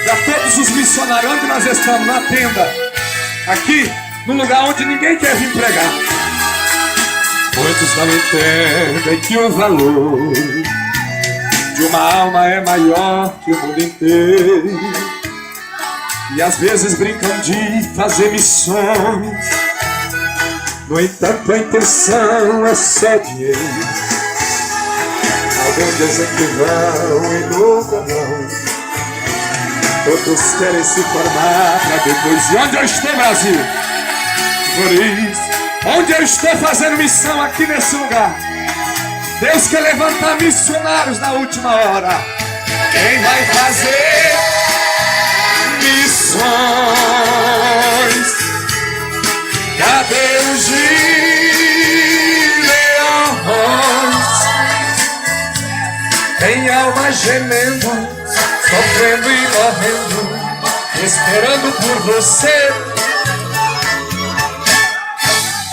Para todos os missionários, onde nós estamos, na tenda, aqui, num lugar onde ninguém quer vir pregar. Muitos não entendem que o valor de uma alma é maior que o mundo inteiro, e às vezes brincam de fazer missões. No entanto, a intenção é só dinheiro. Alguns dizem que vão e nunca vão. Outros querem se formar para depois. E onde eu estou, Brasil? Por isso, onde eu estou fazendo missão aqui nesse lugar, Deus quer levantar missionários na última hora. Quem vai fazer missões? Cadê os gileões? Tem alma gemendo, sofrendo e morrendo, esperando por você.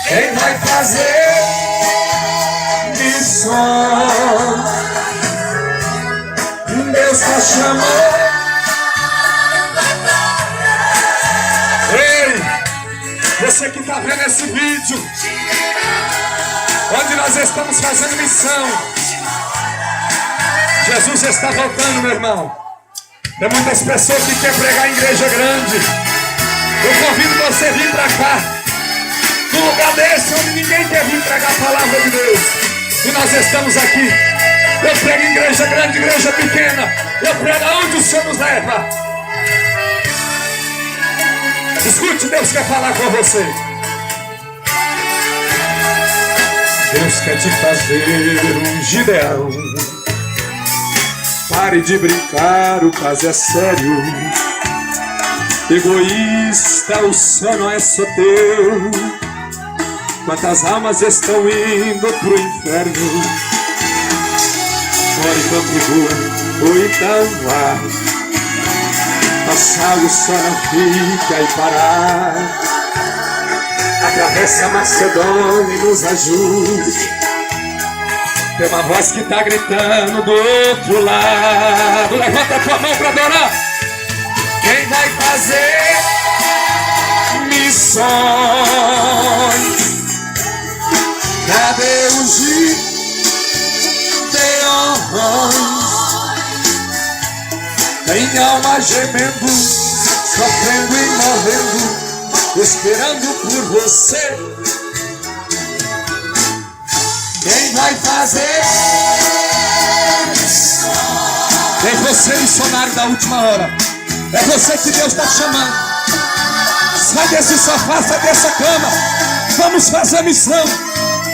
Quem vai fazer missões? Deus está chamando. Ei, você que está vendo esse vídeo, onde nós estamos fazendo missão, Jesus está voltando, meu irmão. Tem muitas pessoas que querem pregar em igreja grande. Eu convido você a vir para cá, num lugar desse onde ninguém quer vir pregar a palavra de Deus. E nós estamos aqui. Eu prego em igreja grande, igreja pequena. Eu prego aonde o Senhor nos leva. Escute, Deus quer falar com você. Deus quer te fazer um Gideão. Pare de brincar, o caso é sério. Egoísta, o sono é só teu. Quantas almas estão indo pro inferno? Fora e contribua, ou então vá. Passar o sol não fica e parar. Atravessa a Macedônia e nos ajude. Tem uma voz que tá gritando do outro lado. Levanta a tua mão para adorar. Quem vai fazer missões? Cadê os gideões? Tem alma gemendo, sofrendo e morrendo, esperando por você. Quem vai fazer? É você, missionário da última hora. É você que Deus está chamando. Sai desse sofá, sai dessa cama. Vamos fazer missão.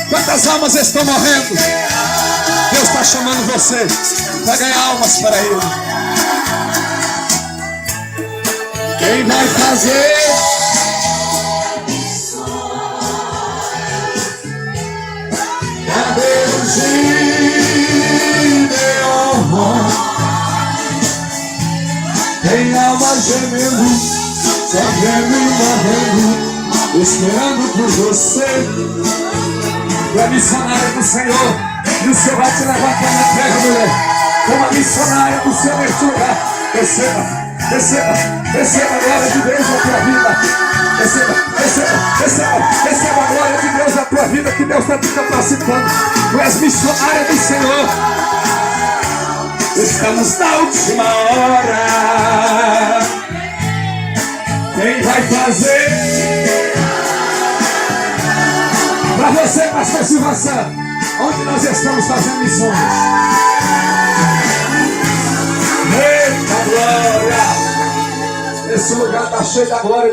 Quantas almas estão morrendo? Deus está chamando você para ganhar almas para Ele. Quem vai fazer? Cadê o Gideão? Tem alma gemendo, sofrendo e morrendo, esperando por você. Tu é missionária do Senhor, e o Senhor vai te levantar na terra, mulher, como a missionária do Senhor neste lugar. Receba, receba, receba a glória de Deus na tua vida. Receba, receba, receba, receba a glória de Deus na tua vida, que Deus está te capacitando. Tu és missionária do Senhor. Estamos na última hora. Quem vai fazer? Para você, pastor Silva Santos, onde nós estamos fazendo missões? Eita glória! Esse lugar está cheio da glória.